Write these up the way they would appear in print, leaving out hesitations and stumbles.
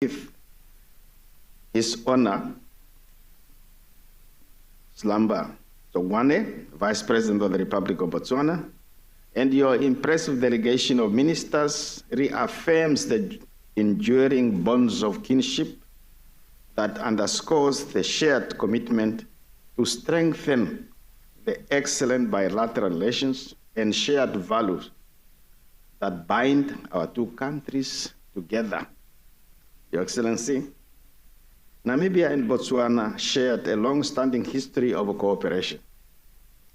with His Honor Slamba Tsogwane, Vice President of the Republic of Botswana, and your impressive delegation of ministers reaffirms the enduring bonds of kinship that underscores the shared commitment to strengthen the excellent bilateral relations and shared values that bind our two countries together. Your Excellency, Namibia and Botswana shared a long-standing history of cooperation,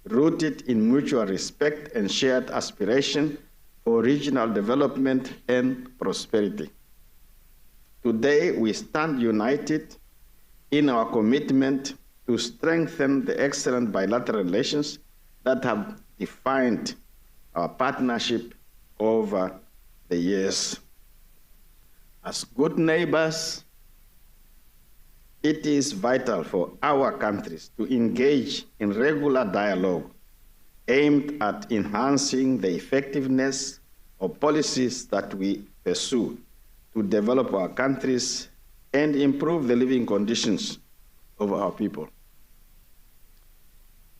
rooted in mutual respect and shared aspiration for regional development and prosperity. Today, we stand united in our commitment to strengthen the excellent bilateral relations that have defined our partnership over the years. As good neighbors, it is vital for our countries to engage in regular dialogue aimed at enhancing the effectiveness of policies that we pursue to develop our countries and improve the living conditions of our people.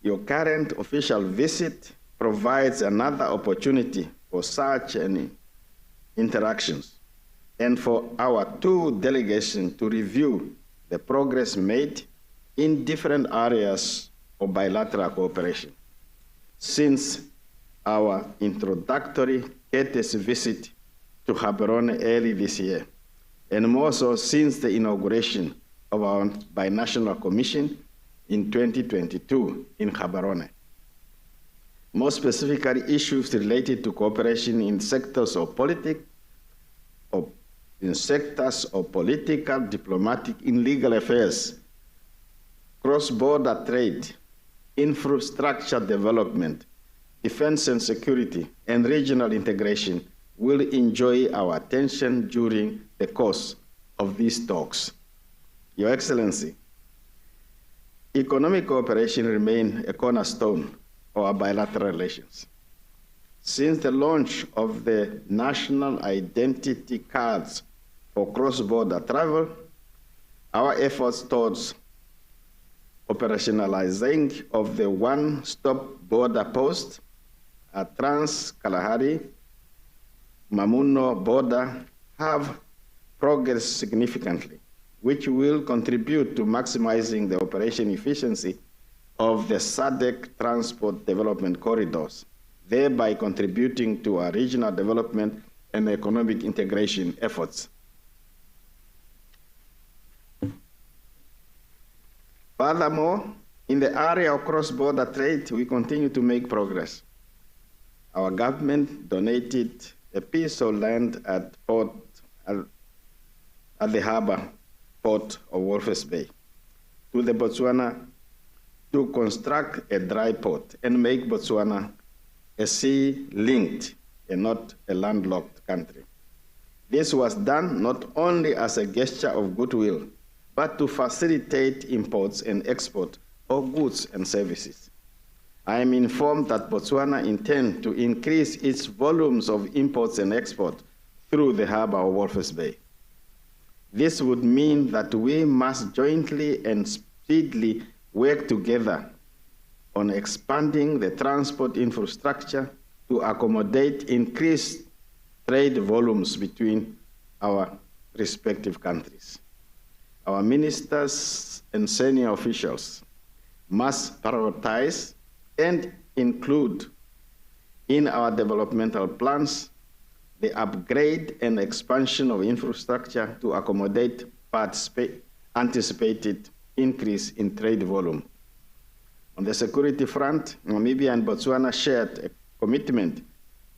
Your current official visit provides another opportunity for such interactions and for our two delegations to review the progress made in different areas of bilateral cooperation since our introductory courtesy visit to Gaborone early this year, and more so since the inauguration of our binational commission in 2022 in Gaborone. More specifically, issues related to cooperation in sectors of political, diplomatic, and legal affairs, cross-border trade, infrastructure development, defense and security, and regional integration will enjoy our attention during the course of these talks. Your Excellency, economic cooperation remains a cornerstone of our bilateral relations. Since the launch of the national identity cards for cross-border travel, our efforts towards operationalizing of the one-stop border post at Trans-Kalahari Mamuno border have progressed significantly, which will contribute to maximizing the operation efficiency of the SADC transport development corridors, thereby contributing to our regional development and economic integration efforts. Furthermore, in the area of cross-border trade, we continue to make progress. Our government donated a piece of land at the harbor port of Walvis Bay to the Botswana to construct a dry port and make Botswana a sea-linked and not a landlocked country. This was done not only as a gesture of goodwill, but to facilitate imports and export of goods and services. I am informed that Botswana intends to increase its volumes of imports and export through the harbor of Walvis Bay. This would mean that we must jointly and speedily work together on expanding the transport infrastructure to accommodate increased trade volumes between our respective countries. Our ministers and senior officials must prioritize and include in our developmental plans the upgrade and expansion of infrastructure to accommodate anticipated increase in trade volume. On the security front, Namibia and Botswana shared a commitment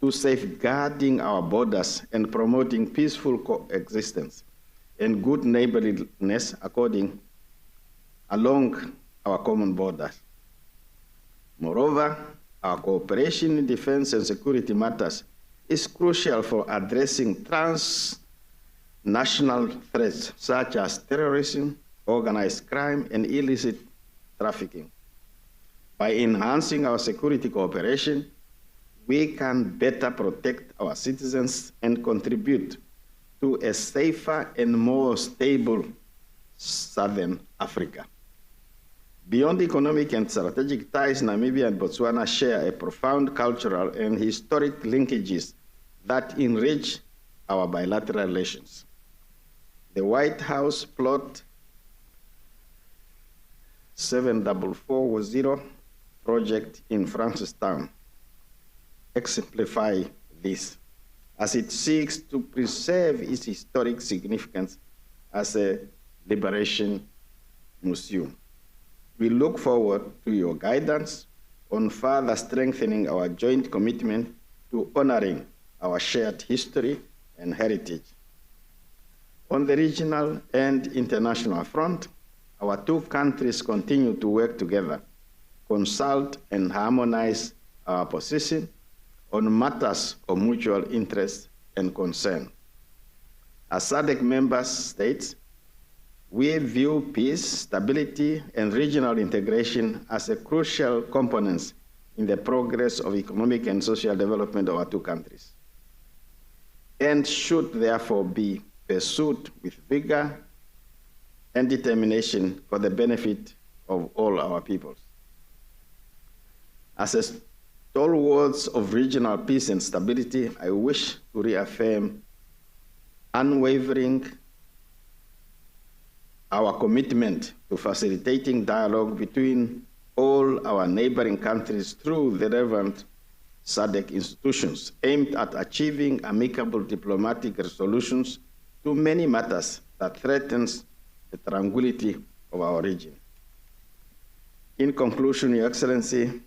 to safeguarding our borders and promoting peaceful coexistence and good neighborliness along our common borders. Moreover, our cooperation in defense and security matters is crucial for addressing transnational threats such as terrorism, organized crime, and illicit trafficking. By enhancing our security cooperation, we can better protect our citizens and contribute to a safer and more stable Southern Africa. Beyond economic and strategic ties, Namibia and Botswana share a profound cultural and historic linkages that enrich our bilateral relations. The White House Plot 74410 project in Francistown exemplify this, as it seeks to preserve its historic significance as a liberation museum. We look forward to your guidance on further strengthening our joint commitment to honoring our shared history and heritage. On the regional and international front, our two countries continue to work together, consult and harmonize our position on matters of mutual interest and concern. As SADC member states, we view peace, stability, and regional integration as a crucial components in the progress of economic and social development of our two countries, and should therefore be pursued with vigor and determination for the benefit of all our peoples. As a stalwarts of regional peace and stability, I wish to reaffirm unwavering our commitment to facilitating dialogue between all our neighboring countries through the relevant SADC institutions aimed at achieving amicable diplomatic resolutions to many matters that threatens the tranquility of our region. In conclusion, Your Excellency,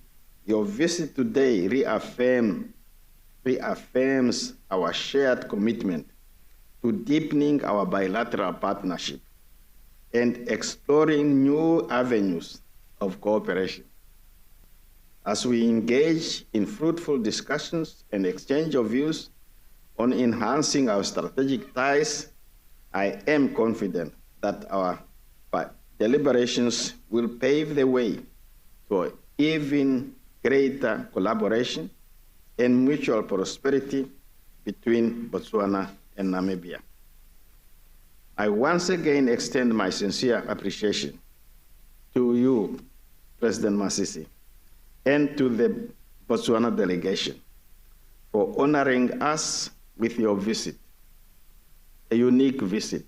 your visit today reaffirms our shared commitment to deepening our bilateral partnership and exploring new avenues of cooperation. As we engage in fruitful discussions and exchange of views on enhancing our strategic ties, I am confident that our deliberations will pave the way for even greater collaboration and mutual prosperity between Botswana and Namibia. I once again extend my sincere appreciation to you, President Masisi, and to the Botswana delegation for honoring us with your visit, a unique visit,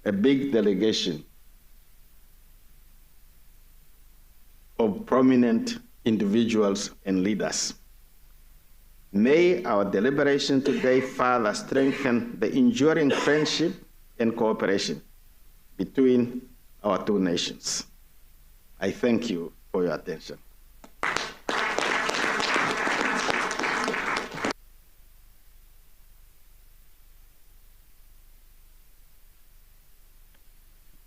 a big delegation of prominent individuals and leaders. May our deliberation today further strengthen the enduring friendship and cooperation between our two nations. I thank you for your attention.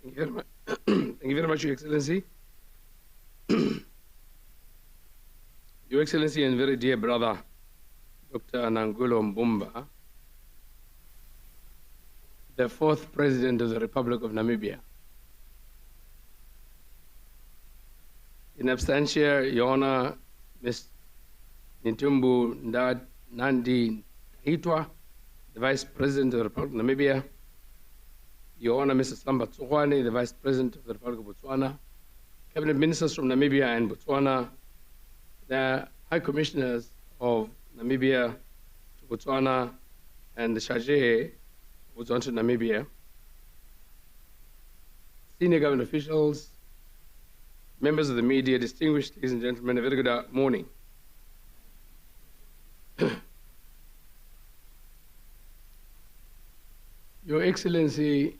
Thank you very much. Thank you very much, Your Excellency. Your Excellency and very dear brother, Dr. Nangolo Mbumba, the fourth President of the Republic of Namibia. In absentia, Your Honor, Ms. Nitumbu Nandi Hitwa, the Vice President of the Republic of Namibia, Your Honor, Mr. Slamba Tsogwane, the Vice President of the Republic of Botswana, Cabinet Ministers from Namibia and Botswana, the High Commissioners of Namibia to Botswana, and the Charge of Botswana to Namibia, senior government officials, members of the media, distinguished ladies and gentlemen, a very good morning. Your Excellency,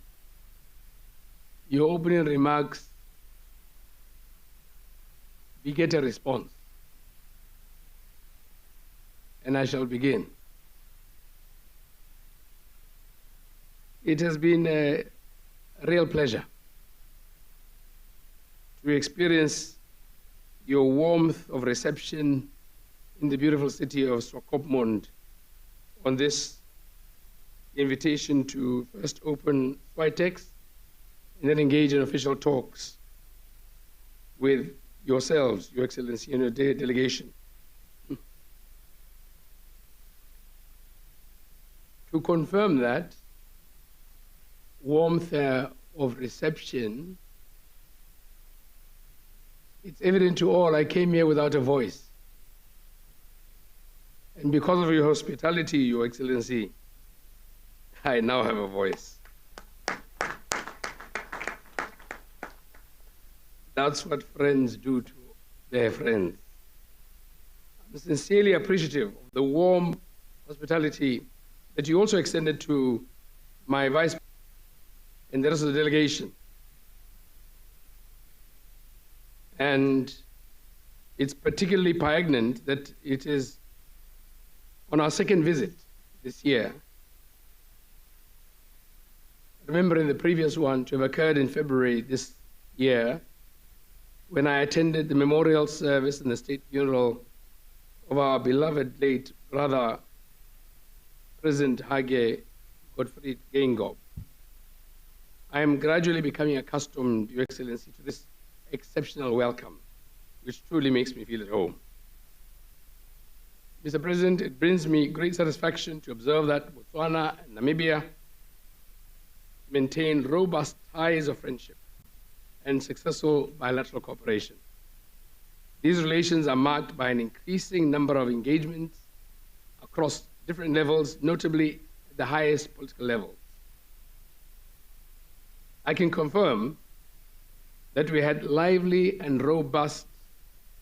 your opening remarks beget a response, and I shall begin. It has been a real pleasure to experience your warmth of reception in the beautiful city of Swakopmund on this invitation to first open Switex and then engage in official talks with yourselves, Your Excellency, and your delegation. To confirm that, warmth of reception, it's evident to all I came here without a voice. And because of your hospitality, Your Excellency, I now have a voice. That's what friends do to their friends. I'm sincerely appreciative of the warm hospitality that you also extended to my vice and the rest of the delegation. And it's particularly poignant that it is on our second visit this year. Remember in the previous one to have occurred in February this year, when I attended the memorial service and the state funeral of our beloved late brother, President Hage Gottfried Geingob. I am gradually becoming accustomed, Your Excellency, to this exceptional welcome, which truly makes me feel at home. Mr. President, it brings me great satisfaction to observe that Botswana and Namibia maintain robust ties of friendship and successful bilateral cooperation. These relations are marked by an increasing number of engagements across different levels, notably at the highest political levels. I can confirm that we had lively and robust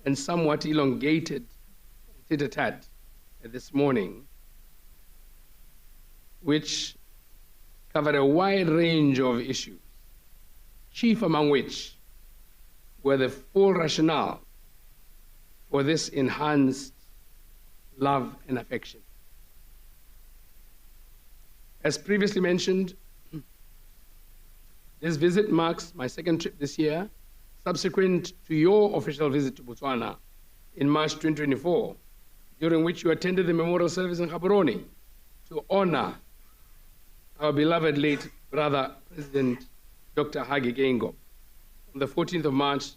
and somewhat elongated tete-a-tete this morning, which covered a wide range of issues, chief among which were the full rationale for this enhanced love and affection. As previously mentioned, this visit marks my second trip this year, subsequent to your official visit to Botswana in March 2024, during which you attended the memorial service in Gaborone to honor our beloved late brother, President Dr. Hage Geingob, on the 14th of March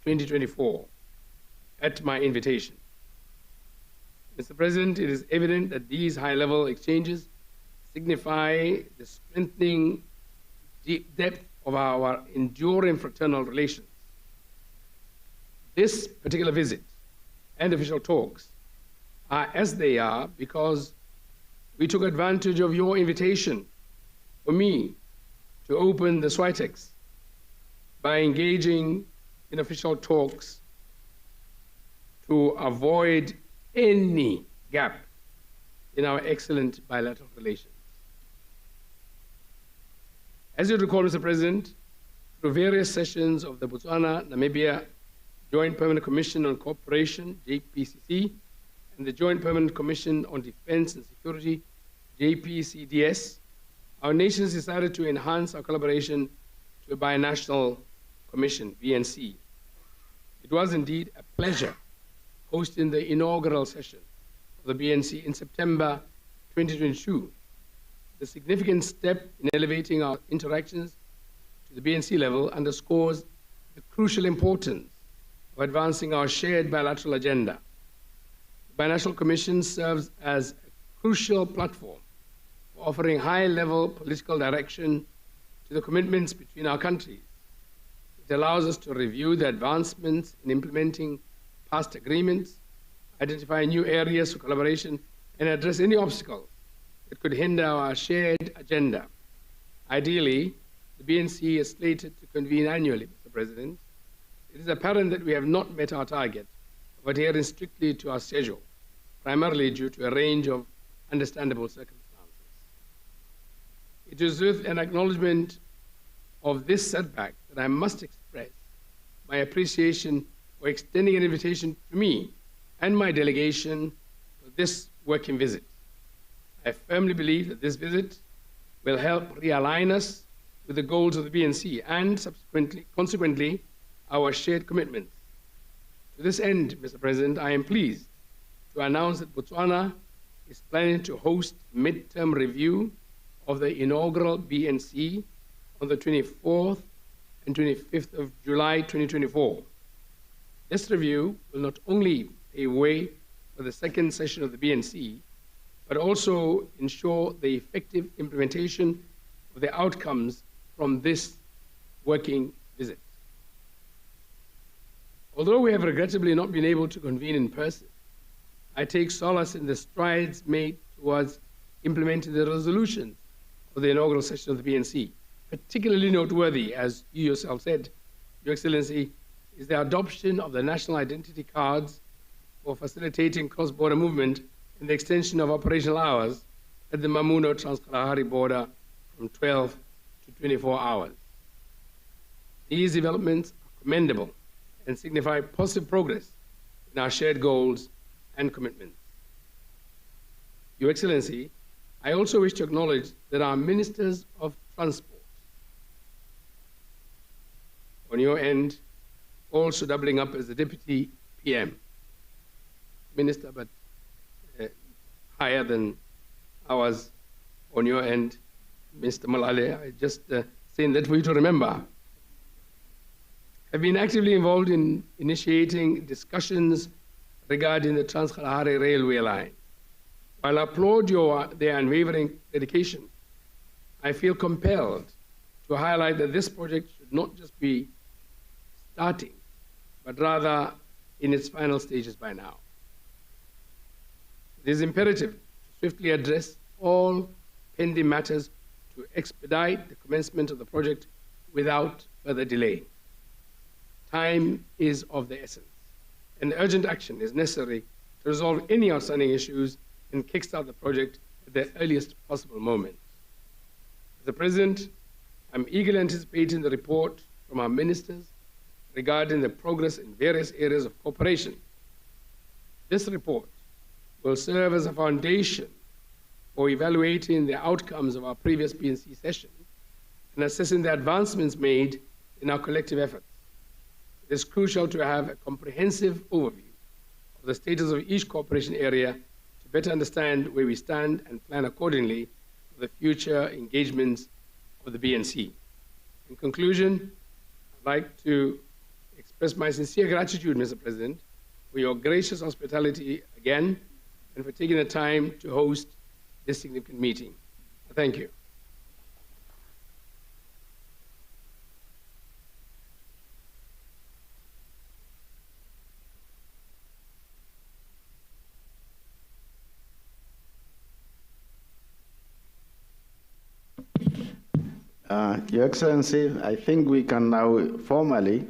2024, at my invitation. Mr. President, it is evident that these high-level exchanges signify the strengthening depth of our enduring fraternal relations. This particular visit and official talks are as they are because we took advantage of your invitation for me to open the Switex by engaging in official talks to avoid any gap in our excellent bilateral relations. As you recall, Mr. President, through various sessions of the Botswana-Namibia Joint Permanent Commission on Cooperation, JPCC, and the Joint Permanent Commission on Defense and Security, JPCDS, our nations decided to enhance our collaboration to a binational commission, BNC. It was indeed a pleasure hosting the inaugural session of the BNC in September 2022. The significant step in elevating our interactions to the BNC level underscores the crucial importance of advancing our shared bilateral agenda. The Binational Commission serves as a crucial platform for offering high-level political direction to the commitments between our countries. It allows us to review the advancements in implementing past agreements, identify new areas for collaboration, and address any obstacles that could hinder our shared agenda. Ideally, the BNC is slated to convene annually, Mr. President. It is apparent that we have not met our target of adhering strictly to our schedule, primarily due to a range of understandable circumstances. It is with an acknowledgement of this setback that I must express my appreciation for extending an invitation to me and my delegation for this working visit. I firmly believe that this visit will help realign us with the goals of the BNC and consequently, our shared commitments. To this end, Mr. President, I am pleased to announce that Botswana is planning to host a midterm review of the inaugural BNC on the 24th and 25th of July 2024. This review will not only pave way for the second session of the BNC, but also ensure the effective implementation of of the outcomes from this working visit. Although we have regrettably not been able to convene in person, I take solace in the strides made towards implementing the resolutions of the inaugural session of the BNC. Particularly noteworthy, as you yourself said, Your Excellency, is the adoption of the national identity cards for facilitating cross-border movement and the extension of operational hours at the Mamuno-Trans-Kalahari border from 12 to 24 hours. These developments are commendable and signify positive progress in our shared goals and commitments. Your Excellency, I also wish to acknowledge that our Ministers of Transport, on your end, also doubling up as the Deputy PM, Minister, but higher than ours on your end, Mr. Malale, I just saying that for you to remember, have been actively involved in initiating discussions regarding the Trans-Kalahari Railway line. While I applaud their unwavering dedication, I feel compelled to highlight that this project should not just be starting, but rather in its final stages by now. It is imperative to swiftly address all pending matters to expedite the commencement of the project without further delay. Time is of the essence, and urgent action is necessary to resolve any outstanding issues and kickstart the project at the earliest possible moment. As the President, I'm eagerly anticipating the report from our ministers regarding the progress in various areas of cooperation. This report will serve as a foundation for evaluating the outcomes of our previous BNC session and assessing the advancements made in our collective efforts. It is crucial to have a comprehensive overview of the status of each cooperation area to better understand where we stand and plan accordingly for the future engagements of the BNC. In conclusion, I'd like to express my sincere gratitude, Mr. President, for your gracious hospitality again and for taking the time to host this significant meeting. Thank you. Your Excellency, I think we can now formally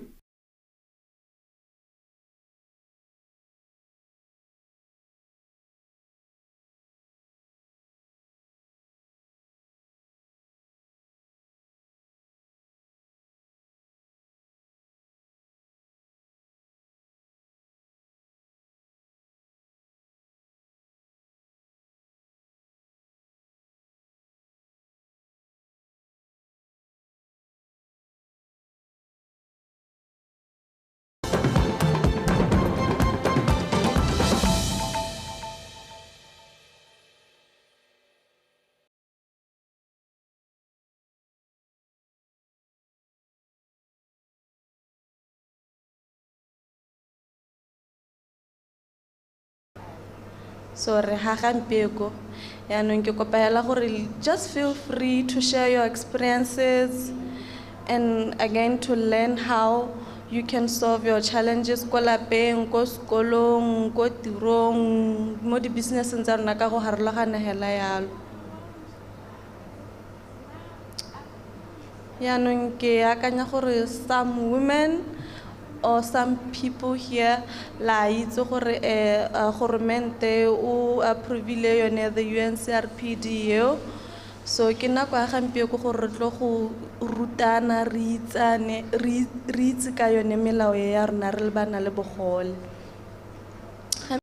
So re hagampeko yanong ke kopela gore just feel free to share your experiences and again to learn how you can solve your challenges ko lapeng, ko sekolong, ko tirong, mo di business tsa rona ka go harologana hela yalo. Yanong ke akanya gore some women or some people here la itse gore governmente o approvile yone the UNCRPD so ke nako ya gampieko gore re tlo go rutana re itse ka yone melao ya rona re le bana le bogole.